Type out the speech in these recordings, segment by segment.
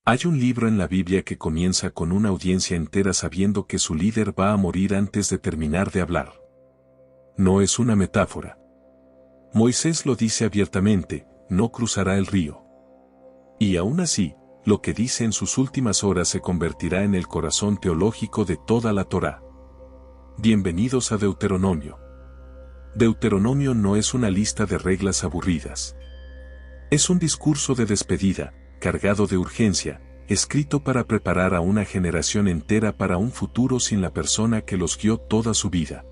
Hay un libro en la Biblia que comienza con una audiencia entera sabiendo que su líder va a morir antes de terminar de hablar. No es una metáfora. Moisés lo dice abiertamente, no cruzará el río. Y aún así, lo que dice en sus últimas horas se convertirá en el corazón teológico de toda la Torá. Bienvenidos a Deuteronomio. Deuteronomio no es una lista de reglas aburridas. Es un discurso de despedida, cargado de urgencia, escrito para preparar a una generación entera para un futuro sin la persona que los guió toda su vida.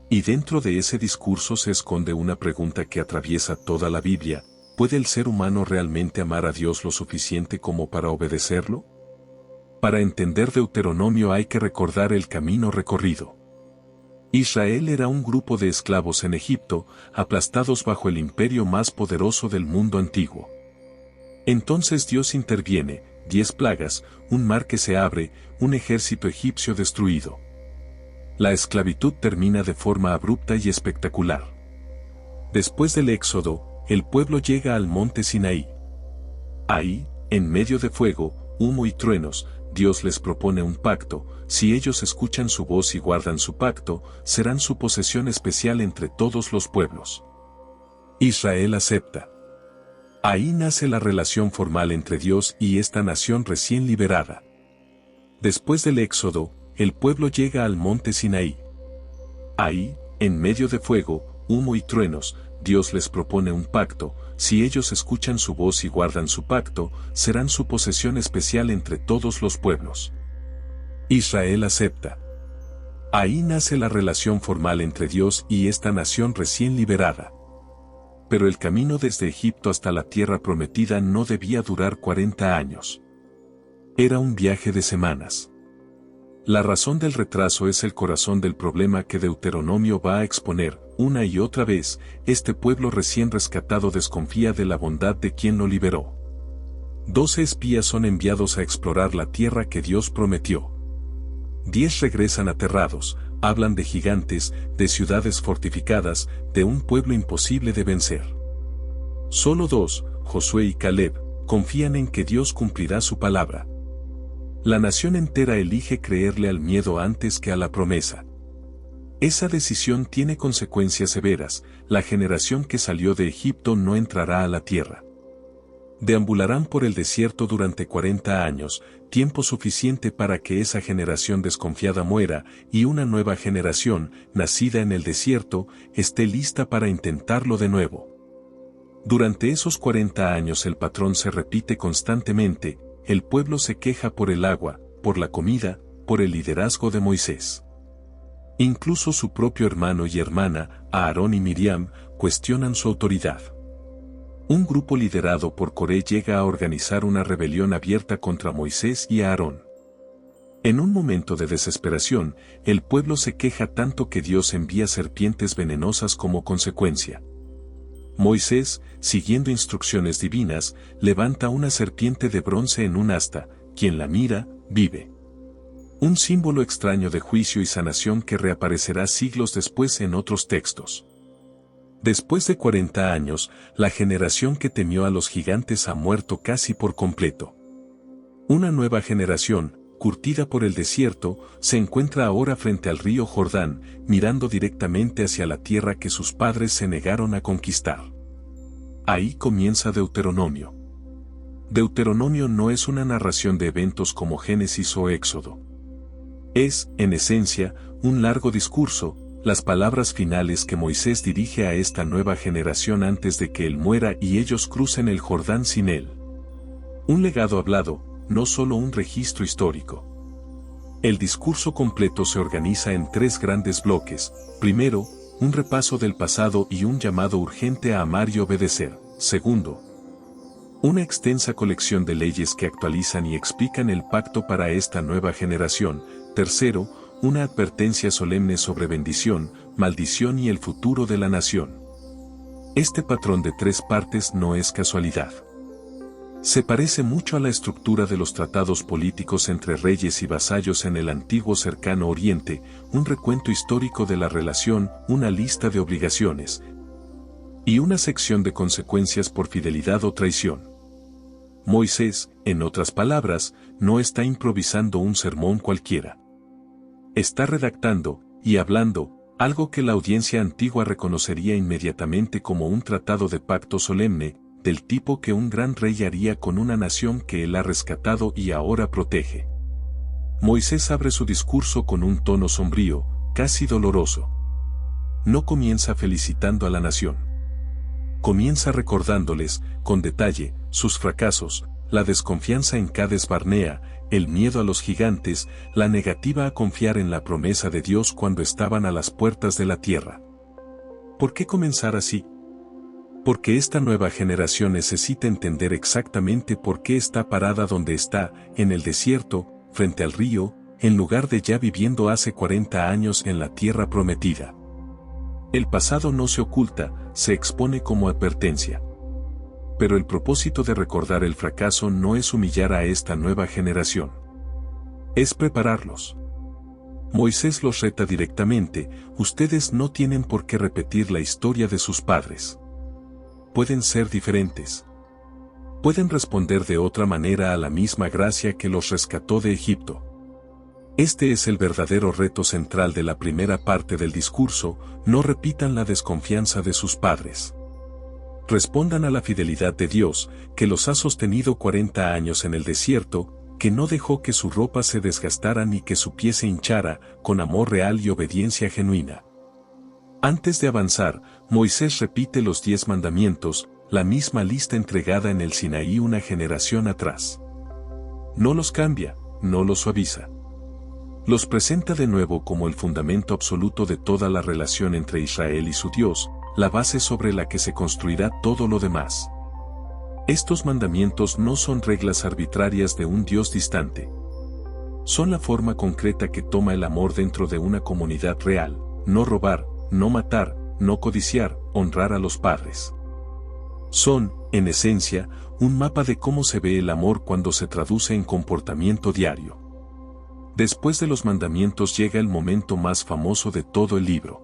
Y dentro de ese discurso se esconde una pregunta que atraviesa toda la Biblia: ¿puede el ser humano realmente amar a Dios lo suficiente como para obedecerlo? Para entender Deuteronomio hay que recordar el camino recorrido. Israel era un grupo de esclavos en Egipto, aplastados bajo el imperio más poderoso del mundo antiguo. Entonces Dios interviene, 10 plagas, un mar que se abre, un ejército egipcio destruido. La esclavitud termina de forma abrupta y espectacular. Después del éxodo, el pueblo llega al monte Sinaí. Ahí, en medio de fuego, humo y truenos, Dios les propone un pacto: si ellos escuchan su voz y guardan su pacto, serán su posesión especial entre todos los pueblos. Israel acepta. Ahí nace la relación formal entre Dios y esta nación recién liberada. Después del éxodo, el pueblo llega al monte Sinaí. Ahí, en medio de fuego, humo y truenos, Dios les propone un pacto: si ellos escuchan su voz y guardan su pacto, serán su posesión especial entre todos los pueblos. Israel acepta. Ahí nace la relación formal entre Dios y esta nación recién liberada. Pero el camino desde Egipto hasta la tierra prometida no debía durar 40 años. Era un viaje de semanas. La razón del retraso es el corazón del problema que Deuteronomio va a exponer. Una y otra vez, este pueblo recién rescatado desconfía de la bondad de quien lo liberó. 12 espías son enviados a explorar la tierra que Dios prometió. 10 regresan aterrados, hablan de gigantes, de ciudades fortificadas, de un pueblo imposible de vencer. Solo 2, Josué y Caleb, confían en que Dios cumplirá su palabra. La nación entera elige creerle al miedo antes que a la promesa. Esa decisión tiene consecuencias severas: la generación que salió de Egipto no entrará a la tierra. Deambularán por el desierto durante 40 años, tiempo suficiente para que esa generación desconfiada muera, y una nueva generación, nacida en el desierto, esté lista para intentarlo de nuevo. Durante esos 40 años el patrón se repite constantemente: el pueblo se queja por el agua, por la comida, por el liderazgo de Moisés. Incluso su propio hermano y hermana, Aarón y Miriam, cuestionan su autoridad. Un grupo liderado por Coré llega a organizar una rebelión abierta contra Moisés y Aarón. En un momento de desesperación, el pueblo se queja tanto que Dios envía serpientes venenosas como consecuencia. Moisés, siguiendo instrucciones divinas, levanta una serpiente de bronce en un asta: quien la mira, vive. Un símbolo extraño de juicio y sanación que reaparecerá siglos después en otros textos. Después de 40 años, la generación que temió a los gigantes ha muerto casi por completo. Una nueva generación, curtida por el desierto, se encuentra ahora frente al río Jordán, mirando directamente hacia la tierra que sus padres se negaron a conquistar. Ahí comienza Deuteronomio. Deuteronomio no es una narración de eventos como Génesis o Éxodo. Es, en esencia, un largo discurso, las palabras finales que Moisés dirige a esta nueva generación antes de que él muera y ellos crucen el Jordán sin él. Un legado hablado, no solo un registro histórico. El discurso completo se organiza en 3 grandes bloques: primero, un repaso del pasado y un llamado urgente a amar y obedecer; segundo, una extensa colección de leyes que actualizan y explican el pacto para esta nueva generación; tercero, una advertencia solemne sobre bendición, maldición y el futuro de la nación. Este patrón de 3 partes no es casualidad. Se parece mucho a la estructura de los tratados políticos entre reyes y vasallos en el antiguo Cercano Oriente: un recuento histórico de la relación, una lista de obligaciones y una sección de consecuencias por fidelidad o traición. Moisés, en otras palabras, no está improvisando un sermón cualquiera. Está redactando, y hablando, algo que la audiencia antigua reconocería inmediatamente como un tratado de pacto solemne, del tipo que un gran rey haría con una nación que él ha rescatado y ahora protege. Moisés abre su discurso con un tono sombrío, casi doloroso. No comienza felicitando a la nación. Comienza recordándoles, con detalle, sus fracasos, la desconfianza en Cades Barnea, el miedo a los gigantes, la negativa a confiar en la promesa de Dios cuando estaban a las puertas de la tierra. ¿Por qué comenzar así? Porque esta nueva generación necesita entender exactamente por qué está parada donde está, en el desierto, frente al río, en lugar de ya viviendo hace 40 años en la tierra prometida. El pasado no se oculta, se expone como advertencia. Pero el propósito de recordar el fracaso no es humillar a esta nueva generación. Es prepararlos. Moisés los reta directamente: ustedes no tienen por qué repetir la historia de sus padres. Pueden ser diferentes. Pueden responder de otra manera a la misma gracia que los rescató de Egipto. Este es el verdadero reto central de la primera parte del discurso: no repitan la desconfianza de sus padres. Respondan a la fidelidad de Dios, que los ha sostenido 40 años en el desierto, que no dejó que su ropa se desgastara ni que su pie se hinchara, con amor real y obediencia genuina. Antes de avanzar, Moisés repite los 10 mandamientos, la misma lista entregada en el Sinaí una generación atrás. No los cambia, no los suaviza. Los presenta de nuevo como el fundamento absoluto de toda la relación entre Israel y su Dios, la base sobre la que se construirá todo lo demás. Estos mandamientos no son reglas arbitrarias de un Dios distante. Son la forma concreta que toma el amor dentro de una comunidad real: no robar, no matar, no codiciar, honrar a los padres. Son, en esencia, un mapa de cómo se ve el amor cuando se traduce en comportamiento diario. Después de los mandamientos llega el momento más famoso de todo el libro.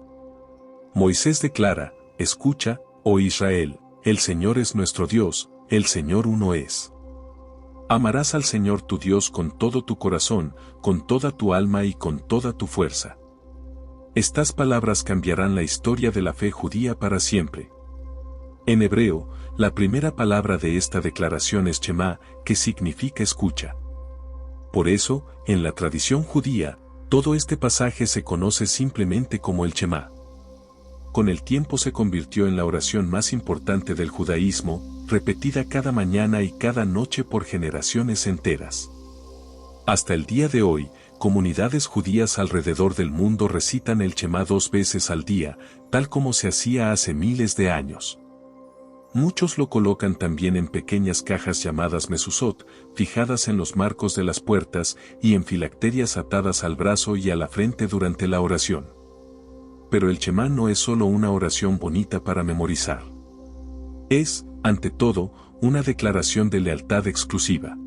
Moisés declara: escucha, oh Israel, el Señor es nuestro Dios, el Señor uno es. Amarás al Señor tu Dios con todo tu corazón, con toda tu alma y con toda tu fuerza. Estas palabras cambiarán la historia de la fe judía para siempre. En hebreo, la primera palabra de esta declaración es Shema, que significa escucha. Por eso, en la tradición judía, todo este pasaje se conoce simplemente como el Shema. Con el tiempo se convirtió en la oración más importante del judaísmo, repetida cada mañana y cada noche por generaciones enteras. Hasta el día de hoy, comunidades judías alrededor del mundo recitan el Shema 2 veces al día, tal como se hacía hace miles de años. Muchos lo colocan también en pequeñas cajas llamadas mezuzot, fijadas en los marcos de las puertas, y en filacterias atadas al brazo y a la frente durante la oración. Pero el Shema no es solo una oración bonita para memorizar. Es, ante todo, una declaración de lealtad exclusiva.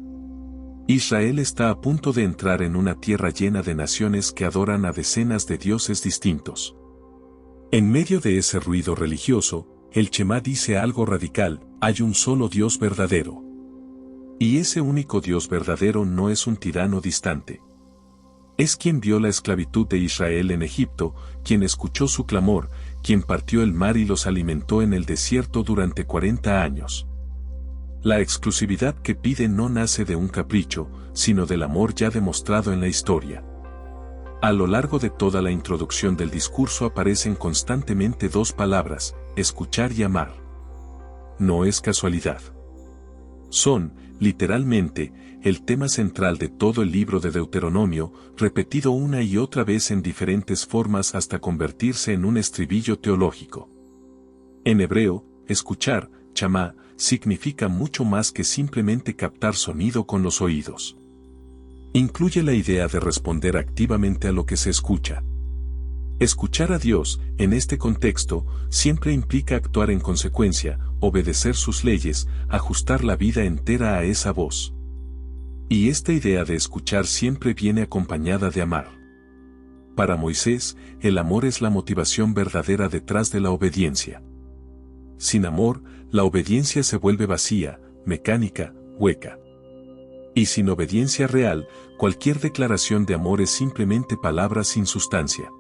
Israel está a punto de entrar en una tierra llena de naciones que adoran a decenas de dioses distintos. En medio de ese ruido religioso, el Shema dice algo radical: hay un solo Dios verdadero. Y ese único Dios verdadero no es un tirano distante. Es quien vio la esclavitud de Israel en Egipto, quien escuchó su clamor, quien partió el mar y los alimentó en el desierto durante 40 años. La exclusividad que pide no nace de un capricho, sino del amor ya demostrado en la historia. A lo largo de toda la introducción del discurso aparecen constantemente 2 palabras: escuchar y amar. No es casualidad. Son, literalmente, el tema central de todo el libro de Deuteronomio, repetido una y otra vez en diferentes formas hasta convertirse en un estribillo teológico. En hebreo, escuchar, chamá, significa mucho más que simplemente captar sonido con los oídos. Incluye la idea de responder activamente a lo que se escucha. Escuchar a Dios, en este contexto, siempre implica actuar en consecuencia, obedecer sus leyes, ajustar la vida entera a esa voz. Y esta idea de escuchar siempre viene acompañada de amar. Para Moisés, el amor es la motivación verdadera detrás de la obediencia. Sin amor, la obediencia se vuelve vacía, mecánica, hueca. Y sin obediencia real, cualquier declaración de amor es simplemente palabras sin sustancia.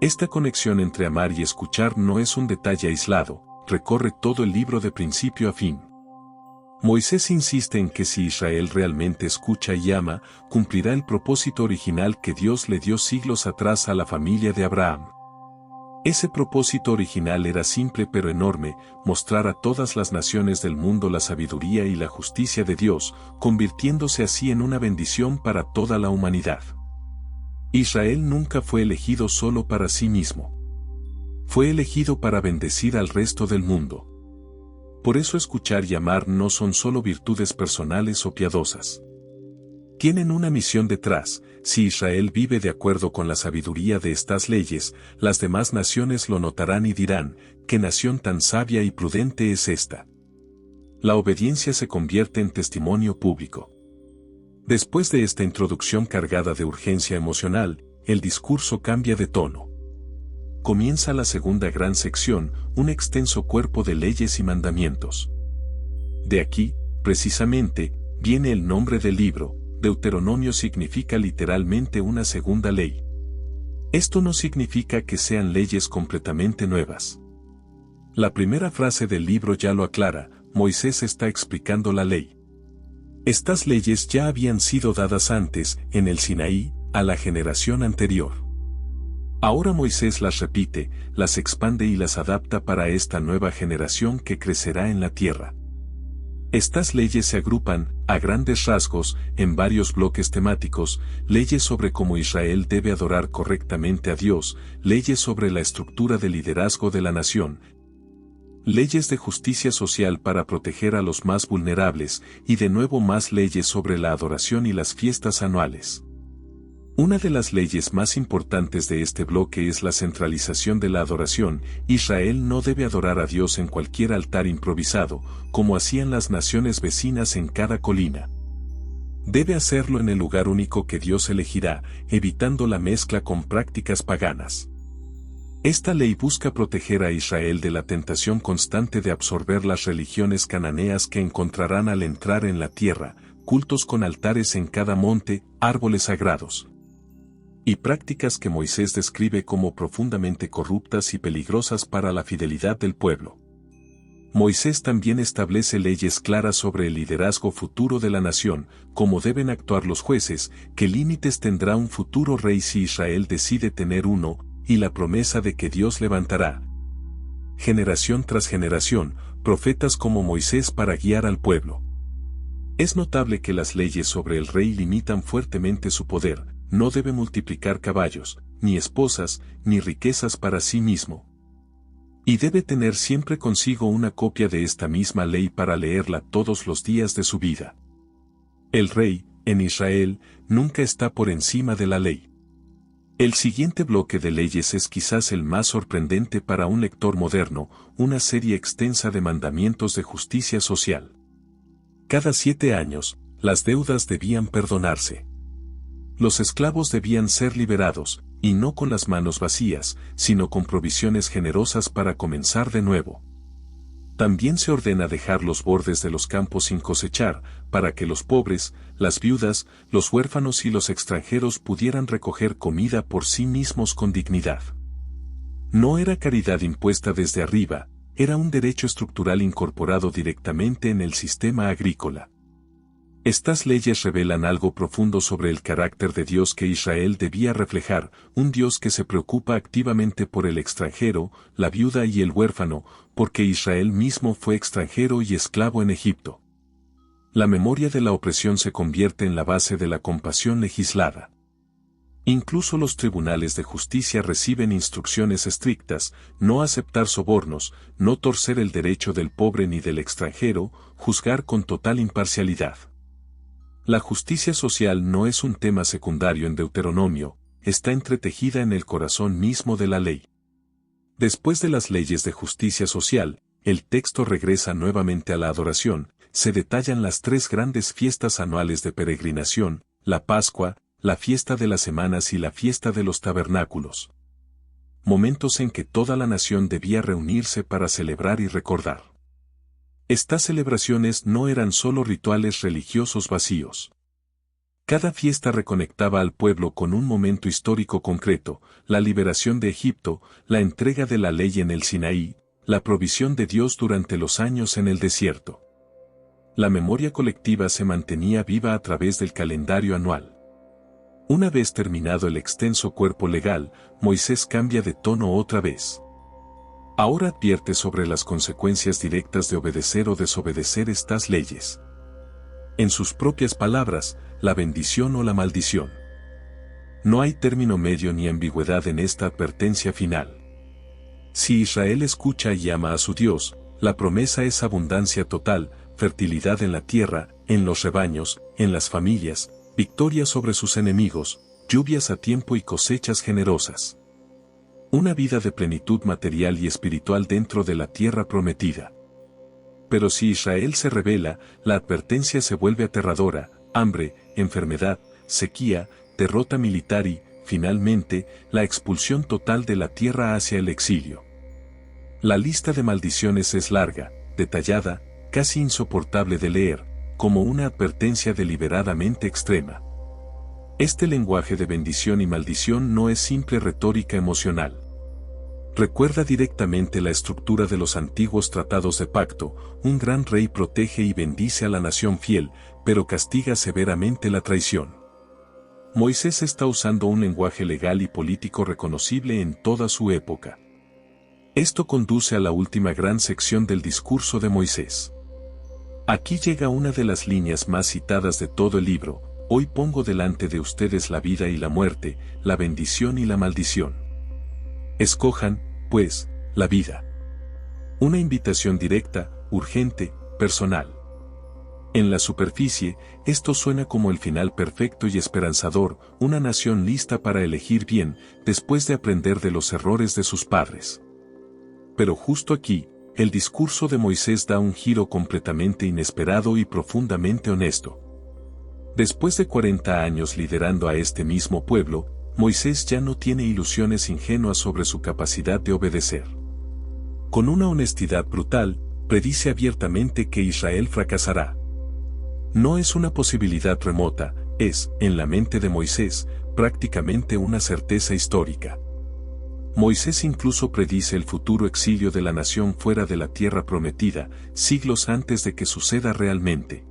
Esta conexión entre amar y escuchar no es un detalle aislado, recorre todo el libro de principio a fin. Moisés insiste en que si Israel realmente escucha y ama, cumplirá el propósito original que Dios le dio siglos atrás a la familia de Abraham. Ese propósito original era simple pero enorme, mostrar a todas las naciones del mundo la sabiduría y la justicia de Dios, convirtiéndose así en una bendición para toda la humanidad. Israel nunca fue elegido solo para sí mismo. Fue elegido para bendecir al resto del mundo. Por eso escuchar y amar no son solo virtudes personales o piadosas. Tienen una misión detrás. Si Israel vive de acuerdo con la sabiduría de estas leyes, las demás naciones lo notarán y dirán, ¿qué nación tan sabia y prudente es esta? La obediencia se convierte en testimonio público. Después de esta introducción cargada de urgencia emocional, el discurso cambia de tono. Comienza la segunda gran sección, un extenso cuerpo de leyes y mandamientos. De aquí, precisamente, viene el nombre del libro. Deuteronomio significa literalmente una segunda ley. Esto no significa que sean leyes completamente nuevas. La primera frase del libro ya lo aclara, Moisés está explicando la ley. Estas leyes ya habían sido dadas antes, en el Sinaí, a la generación anterior. Ahora Moisés las repite, las expande y las adapta para esta nueva generación que crecerá en la tierra. Estas leyes se agrupan, a grandes rasgos, en varios bloques temáticos, leyes sobre cómo Israel debe adorar correctamente a Dios, leyes sobre la estructura de liderazgo de la nación, leyes de justicia social para proteger a los más vulnerables, y de nuevo más leyes sobre la adoración y las fiestas anuales. Una de las leyes más importantes de este bloque es la centralización de la adoración. Israel no debe adorar a Dios en cualquier altar improvisado, como hacían las naciones vecinas en cada colina. Debe hacerlo en el lugar único que Dios elegirá, evitando la mezcla con prácticas paganas. Esta ley busca proteger a Israel de la tentación constante de absorber las religiones cananeas que encontrarán al entrar en la tierra, cultos con altares en cada monte, árboles sagrados, y prácticas que Moisés describe como profundamente corruptas y peligrosas para la fidelidad del pueblo. Moisés también establece leyes claras sobre el liderazgo futuro de la nación, cómo deben actuar los jueces, qué límites tendrá un futuro rey si Israel decide tener uno, y la promesa de que Dios levantará, generación tras generación, profetas como Moisés para guiar al pueblo. Es notable que las leyes sobre el rey limitan fuertemente su poder. No debe multiplicar caballos, ni esposas, ni riquezas para sí mismo. Y debe tener siempre consigo una copia de esta misma ley para leerla todos los días de su vida. El rey, en Israel, nunca está por encima de la ley. El siguiente bloque de leyes es quizás el más sorprendente para un lector moderno, una serie extensa de mandamientos de justicia social. Cada 7 años, las deudas debían perdonarse. Los esclavos debían ser liberados, y no con las manos vacías, sino con provisiones generosas para comenzar de nuevo. También se ordena dejar los bordes de los campos sin cosechar, para que los pobres, las viudas, los huérfanos y los extranjeros pudieran recoger comida por sí mismos con dignidad. No era caridad impuesta desde arriba, era un derecho estructural incorporado directamente en el sistema agrícola. Estas leyes revelan algo profundo sobre el carácter de Dios que Israel debía reflejar, un Dios que se preocupa activamente por el extranjero, la viuda y el huérfano, porque Israel mismo fue extranjero y esclavo en Egipto. La memoria de la opresión se convierte en la base de la compasión legislada. Incluso los tribunales de justicia reciben instrucciones estrictas, no aceptar sobornos, no torcer el derecho del pobre ni del extranjero, juzgar con total imparcialidad. La justicia social no es un tema secundario en Deuteronomio, está entretejida en el corazón mismo de la ley. Después de las leyes de justicia social, el texto regresa nuevamente a la adoración, se detallan las 3 grandes fiestas anuales de peregrinación, la Pascua, la fiesta de las semanas y la fiesta de los tabernáculos. Momentos en que toda la nación debía reunirse para celebrar y recordar. Estas celebraciones no eran solo rituales religiosos vacíos. Cada fiesta reconectaba al pueblo con un momento histórico concreto, la liberación de Egipto, la entrega de la ley en el Sinaí, la provisión de Dios durante los años en el desierto. La memoria colectiva se mantenía viva a través del calendario anual. Una vez terminado el extenso cuerpo legal, Moisés cambia de tono otra vez. Ahora advierte sobre las consecuencias directas de obedecer o desobedecer estas leyes. En sus propias palabras, la bendición o la maldición. No hay término medio ni ambigüedad en esta advertencia final. Si Israel escucha y ama a su Dios, la promesa es abundancia total, fertilidad en la tierra, en los rebaños, en las familias, victoria sobre sus enemigos, lluvias a tiempo y cosechas generosas. Una vida de plenitud material y espiritual dentro de la tierra prometida. Pero si Israel se rebela, la advertencia se vuelve aterradora: hambre, enfermedad, sequía, derrota militar y, finalmente, la expulsión total de la tierra hacia el exilio. La lista de maldiciones es larga, detallada, casi insoportable de leer, como una advertencia deliberadamente extrema. Este lenguaje de bendición y maldición no es simple retórica emocional. Recuerda directamente la estructura de los antiguos tratados de pacto: un gran rey protege y bendice a la nación fiel, pero castiga severamente la traición. Moisés está usando un lenguaje legal y político reconocible en toda su época. Esto conduce a la última gran sección del discurso de Moisés. Aquí llega una de las líneas más citadas de todo el libro: hoy pongo delante de ustedes la vida y la muerte, la bendición y la maldición. Escojan, pues, la vida. Una invitación directa, urgente, personal. En la superficie, esto suena como el final perfecto y esperanzador: una nación lista para elegir bien, después de aprender de los errores de sus padres. Pero justo aquí, el discurso de Moisés da un giro completamente inesperado y profundamente honesto. Después de 40 años liderando a este mismo pueblo, Moisés ya no tiene ilusiones ingenuas sobre su capacidad de obedecer. Con una honestidad brutal, predice abiertamente que Israel fracasará. No es una posibilidad remota, es, en la mente de Moisés, prácticamente una certeza histórica. Moisés incluso predice el futuro exilio de la nación fuera de la tierra prometida, siglos antes de que suceda realmente.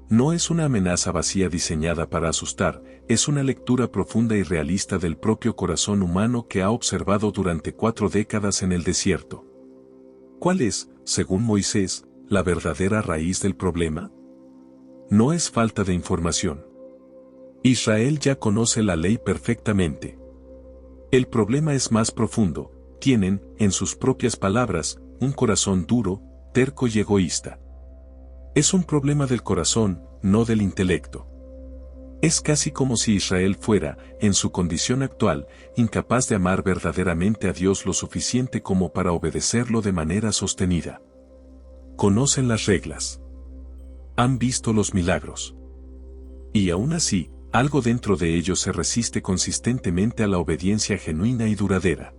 No es una amenaza vacía diseñada para asustar, es una lectura profunda y realista del propio corazón humano que ha observado durante 4 décadas en el desierto. ¿Cuál es, según Moisés, la verdadera raíz del problema? No es falta de información. Israel ya conoce la ley perfectamente. El problema es más profundo: tienen, en sus propias palabras, un corazón duro, terco y egoísta. Es un problema del corazón, no del intelecto. Es casi como si Israel fuera, en su condición actual, incapaz de amar verdaderamente a Dios lo suficiente como para obedecerlo de manera sostenida. Conocen las reglas. Han visto los milagros. Y aún así, algo dentro de ellos se resiste consistentemente a la obediencia genuina y duradera.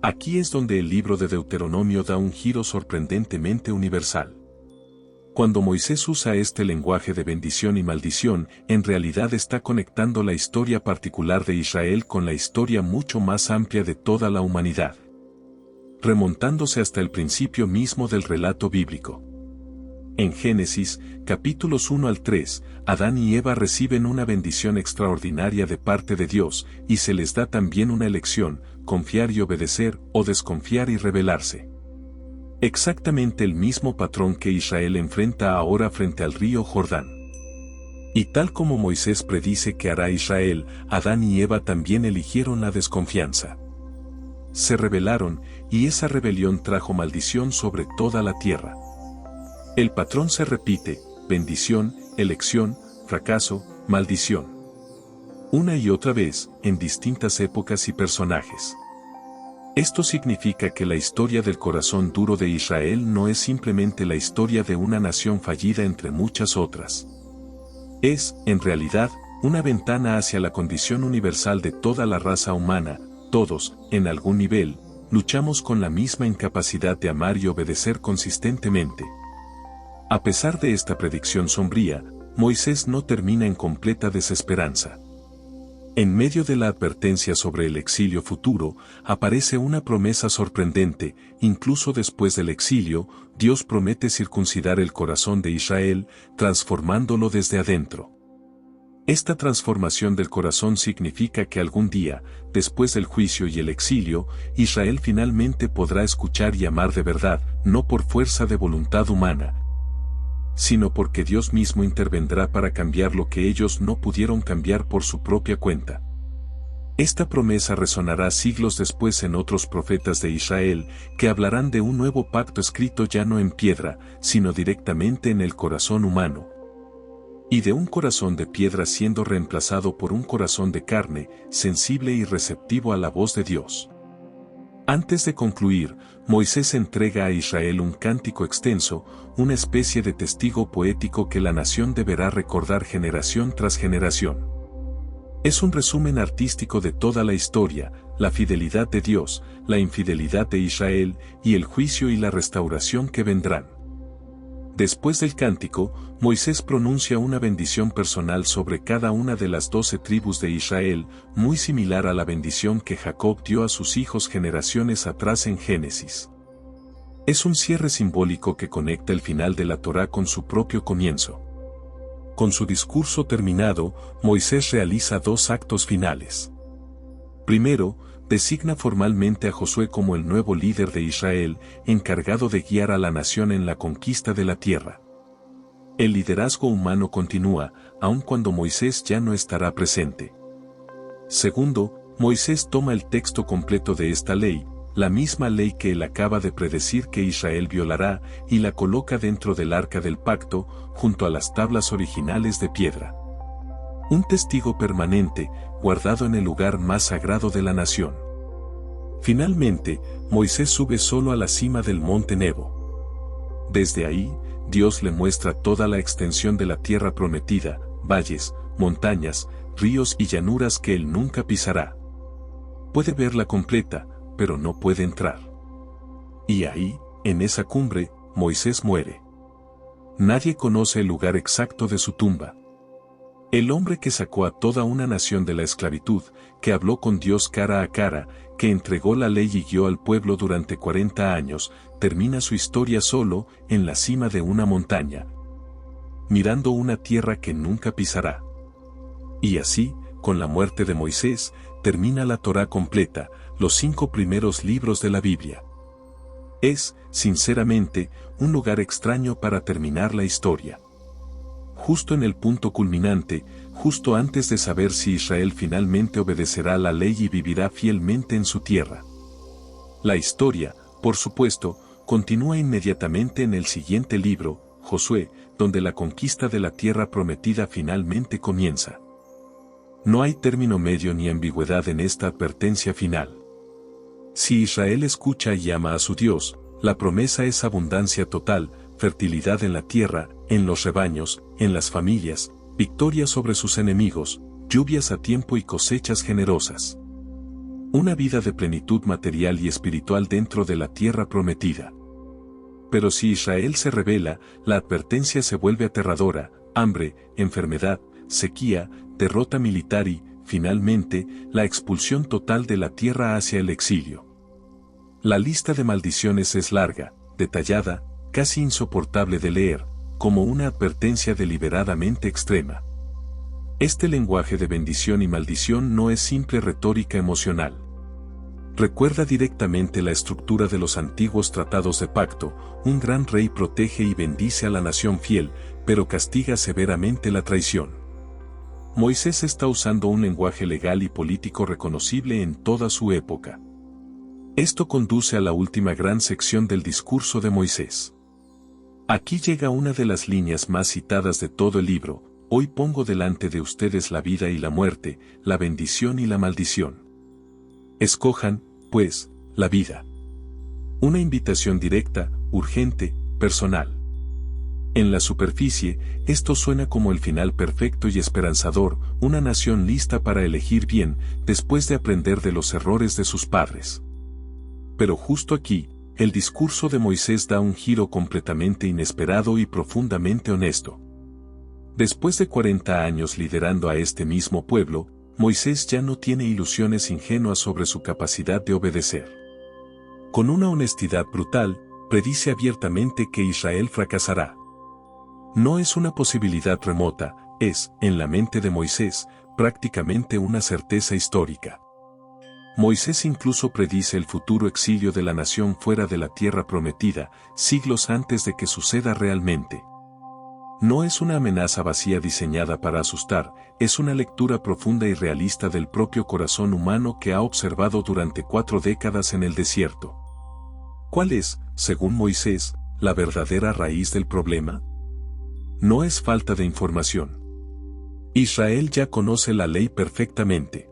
Aquí es donde el libro de Deuteronomio da un giro sorprendentemente universal. Cuando Moisés usa este lenguaje de bendición y maldición, en realidad está conectando la historia particular de Israel con la historia mucho más amplia de toda la humanidad, remontándose hasta el principio mismo del relato bíblico. En Génesis, capítulos 1 al 3, Adán y Eva reciben una bendición extraordinaria de parte de Dios, y se les da también una elección: confiar y obedecer, o desconfiar y rebelarse. Exactamente el mismo patrón que Israel enfrenta ahora frente al río Jordán. Y tal como Moisés predice que hará Israel, Adán y Eva también eligieron la desconfianza. Se rebelaron, y esa rebelión trajo maldición sobre toda la tierra. El patrón se repite: bendición, elección, fracaso, maldición. Una y otra vez, en distintas épocas y personajes. Esto significa que la historia del corazón duro de Israel no es simplemente la historia de una nación fallida entre muchas otras. Es, en realidad, una ventana hacia la condición universal de toda la raza humana. Todos, en algún nivel, luchamos con la misma incapacidad de amar y obedecer consistentemente. A pesar de esta predicción sombría, Moisés no termina en completa desesperanza. En medio de la advertencia sobre el exilio futuro, aparece una promesa sorprendente. Incluso después del exilio, Dios promete circuncidar el corazón de Israel, transformándolo desde adentro. Esta transformación del corazón significa que algún día, después del juicio y el exilio, Israel finalmente podrá escuchar y amar de verdad, no por fuerza de voluntad humana, sino porque Dios mismo intervendrá para cambiar lo que ellos no pudieron cambiar por su propia cuenta. Esta promesa resonará siglos después en otros profetas de Israel, que hablarán de un nuevo pacto escrito ya no en piedra, sino directamente en el corazón humano. Y de un corazón de piedra siendo reemplazado por un corazón de carne, sensible y receptivo a la voz de Dios. Antes de concluir, Moisés entrega a Israel un cántico extenso, una especie de testigo poético que la nación deberá recordar generación tras generación. Es un resumen artístico de toda la historia, la fidelidad de Dios, la infidelidad de Israel, y el juicio y la restauración que vendrán. Después del cántico, Moisés pronuncia una bendición personal sobre cada una de las 12 tribus de Israel, muy similar a la bendición que Jacob dio a sus hijos generaciones atrás en Génesis. Es un cierre simbólico que conecta el final de la Torá con su propio comienzo. Con su discurso terminado, Moisés realiza 2 actos finales. Primero, designa formalmente a Josué como el nuevo líder de Israel, encargado de guiar a la nación en la conquista de la tierra. El liderazgo humano continúa, aun cuando Moisés ya no estará presente. Segundo, Moisés toma el texto completo de esta ley, la misma ley que él acaba de predecir que Israel violará, y la coloca dentro del arca del pacto, junto a las tablas originales de piedra. Un testigo permanente, guardado en el lugar más sagrado de la nación. Finalmente, Moisés sube solo a la cima del monte Nebo. Desde ahí, Dios le muestra toda la extensión de la tierra prometida, valles, montañas, ríos y llanuras que él nunca pisará. Puede verla completa, pero no puede entrar. Y ahí, en esa cumbre, Moisés muere. Nadie conoce el lugar exacto de su tumba. El hombre que sacó a toda una nación de la esclavitud, que habló con Dios cara a cara, que entregó la ley y guió al pueblo durante 40 años, termina su historia solo, en la cima de una montaña, mirando una tierra que nunca pisará. Y así, con la muerte de Moisés, termina la Torá completa, los 5 primeros libros de la Biblia. Es, sinceramente, un lugar extraño para terminar la historia. Justo en el punto culminante, justo antes de saber si Israel finalmente obedecerá la ley y vivirá fielmente en su tierra. La historia, por supuesto, continúa inmediatamente en el siguiente libro, Josué, donde la conquista de la tierra prometida finalmente comienza. No hay término medio ni ambigüedad en esta advertencia final. Si Israel escucha y ama a su Dios, la promesa es abundancia total, fertilidad en la tierra, en los rebaños, en las familias, victoria sobre sus enemigos, lluvias a tiempo y cosechas generosas. Una vida de plenitud material y espiritual dentro de la tierra prometida. Pero si Israel se rebela, la advertencia se vuelve aterradora: hambre, enfermedad, sequía, derrota militar y, finalmente, la expulsión total de la tierra hacia el exilio. La lista de maldiciones es larga, detallada, casi insoportable de leer, como una advertencia deliberadamente extrema. Este lenguaje de bendición y maldición no es simple retórica emocional. Recuerda directamente la estructura de los antiguos tratados de pacto: un gran rey protege y bendice a la nación fiel, pero castiga severamente la traición. Moisés está usando un lenguaje legal y político reconocible en toda su época. Esto conduce a la última gran sección del discurso de Moisés. Aquí llega una de las líneas más citadas de todo el libro: hoy pongo delante de ustedes la vida y la muerte, la bendición y la maldición. Escojan, pues, la vida. Una invitación directa, urgente, personal. En la superficie, esto suena como el final perfecto y esperanzador: una nación lista para elegir bien, después de aprender de los errores de sus padres. Pero justo aquí, el discurso de Moisés da un giro completamente inesperado y profundamente honesto. Después de 40 años liderando a este mismo pueblo, Moisés ya no tiene ilusiones ingenuas sobre su capacidad de obedecer. Con una honestidad brutal, predice abiertamente que Israel fracasará. No es una posibilidad remota, es, en la mente de Moisés, prácticamente una certeza histórica. Moisés incluso predice el futuro exilio de la nación fuera de la tierra prometida, siglos antes de que suceda realmente. No es una amenaza vacía diseñada para asustar, es una lectura profunda y realista del propio corazón humano que ha observado durante 4 décadas en el desierto. ¿Cuál es, según Moisés, la verdadera raíz del problema? No es falta de información. Israel ya conoce la ley perfectamente.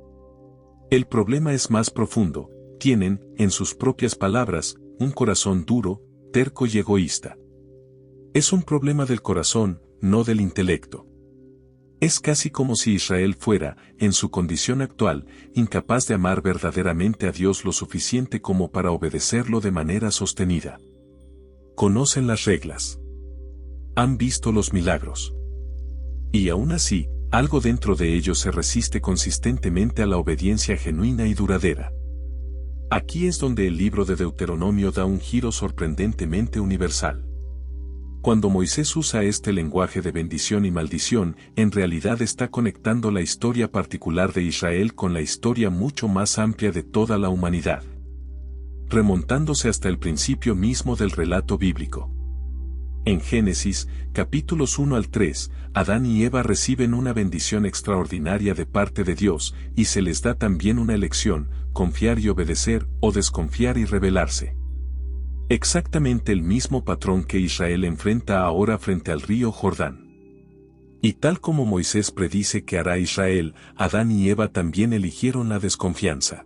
El problema es más profundo, tienen, en sus propias palabras, un corazón duro, terco y egoísta. Es un problema del corazón, no del intelecto. Es casi como si Israel fuera, en su condición actual, incapaz de amar verdaderamente a Dios lo suficiente como para obedecerlo de manera sostenida. Conocen las reglas. Han visto los milagros. Y aún así, algo dentro de ellos se resiste consistentemente a la obediencia genuina y duradera. Aquí es donde el libro de Deuteronomio da un giro sorprendentemente universal. Cuando Moisés usa este lenguaje de bendición y maldición, en realidad está conectando la historia particular de Israel con la historia mucho más amplia de toda la humanidad, remontándose hasta el principio mismo del relato bíblico. En Génesis, capítulos 1 al 3, Adán y Eva reciben una bendición extraordinaria de parte de Dios, y se les da también una elección, confiar y obedecer, o desconfiar y rebelarse. Exactamente el mismo patrón que Israel enfrenta ahora frente al río Jordán. Y tal como Moisés predice que hará Israel, Adán y Eva también eligieron la desconfianza.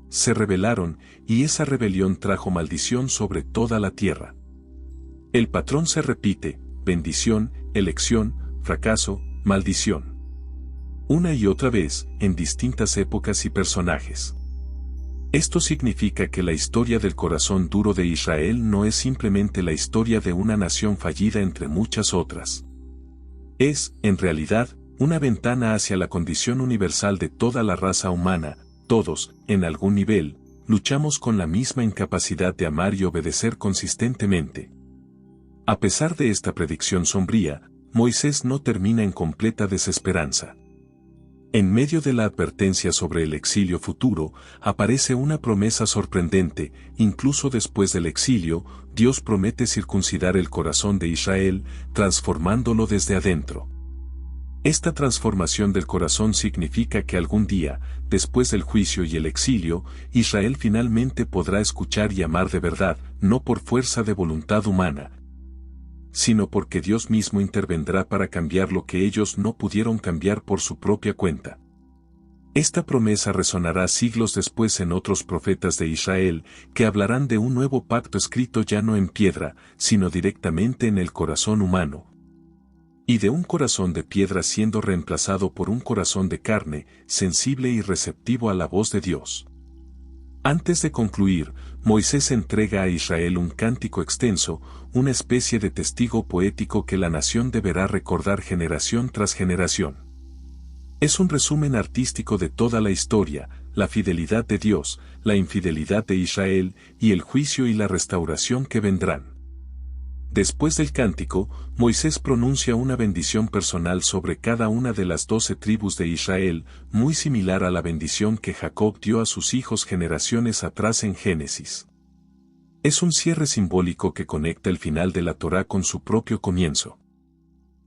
Se rebelaron, y esa rebelión trajo maldición sobre toda la tierra. El patrón se repite: bendición, elección, fracaso, maldición. Una y otra vez, en distintas épocas y personajes. Esto significa que la historia del corazón duro de Israel no es simplemente la historia de una nación fallida entre muchas otras. Es, en realidad, una ventana hacia la condición universal de toda la raza humana. Todos, en algún nivel, luchamos con la misma incapacidad de amar y obedecer consistentemente. A pesar de esta predicción sombría, Moisés no termina en completa desesperanza. En medio de la advertencia sobre el exilio futuro, aparece una promesa sorprendente: incluso después del exilio, Dios promete circuncidar el corazón de Israel, transformándolo desde adentro. Esta transformación del corazón significa que algún día, después del juicio y el exilio, Israel finalmente podrá escuchar y amar de verdad, no por fuerza de voluntad humana, sino porque Dios mismo intervendrá para cambiar lo que ellos no pudieron cambiar por su propia cuenta. Esta promesa resonará siglos después en otros profetas de Israel, que hablarán de un nuevo pacto escrito ya no en piedra, sino directamente en el corazón humano, y de un corazón de piedra siendo reemplazado por un corazón de carne, sensible y receptivo a la voz de Dios. Antes de concluir, Moisés entrega a Israel un cántico extenso, una especie de testigo poético que la nación deberá recordar generación tras generación. Es un resumen artístico de toda la historia, la fidelidad de Dios, la infidelidad de Israel, y el juicio y la restauración que vendrán. Después del cántico, Moisés pronuncia una bendición personal sobre cada una de las 12 tribus de Israel, muy similar a la bendición que Jacob dio a sus hijos generaciones atrás en Génesis. Es un cierre simbólico que conecta el final de la Torá con su propio comienzo.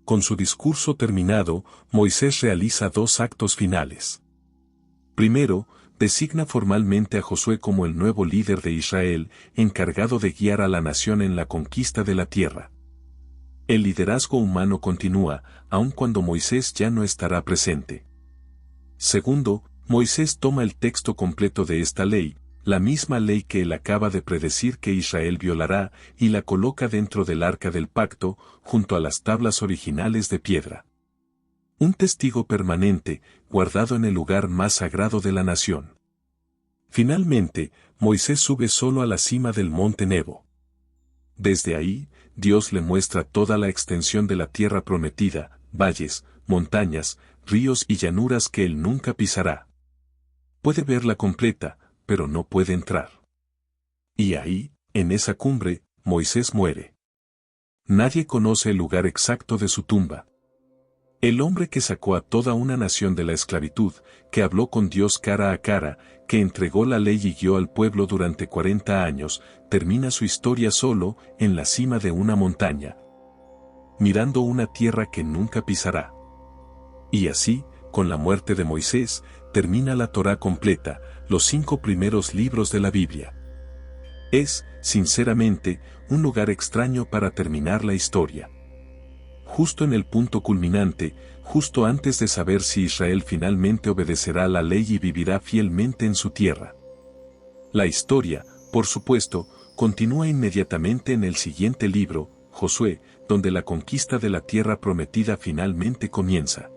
Con su discurso terminado, Moisés realiza 2 actos finales. Primero, designa formalmente a Josué como el nuevo líder de Israel, encargado de guiar a la nación en la conquista de la tierra. El liderazgo humano continúa, aun cuando Moisés ya no estará presente. Segundo, Moisés toma el texto completo de esta ley, la misma ley que él acaba de predecir que Israel violará, y la coloca dentro del arca del pacto, junto a las tablas originales de piedra. Un testigo permanente, guardado en el lugar más sagrado de la nación. Finalmente, Moisés sube solo a la cima del monte Nebo. Desde ahí, Dios le muestra toda la extensión de la tierra prometida, valles, montañas, ríos y llanuras que él nunca pisará. Puede verla completa, pero no puede entrar. Y ahí, en esa cumbre, Moisés muere. Nadie conoce el lugar exacto de su tumba. El hombre que sacó a toda una nación de la esclavitud, que habló con Dios cara a cara, que entregó la ley y guió al pueblo durante 40 años, termina su historia solo, en la cima de una montaña, mirando una tierra que nunca pisará. Y así, con la muerte de Moisés, termina la Torá completa, los 5 primeros libros de la Biblia. Es, sinceramente, un lugar extraño para terminar la historia. Justo en el punto culminante, justo antes de saber si Israel finalmente obedecerá la ley y vivirá fielmente en su tierra. La historia, por supuesto, continúa inmediatamente en el siguiente libro, Josué, donde la conquista de la tierra prometida finalmente comienza.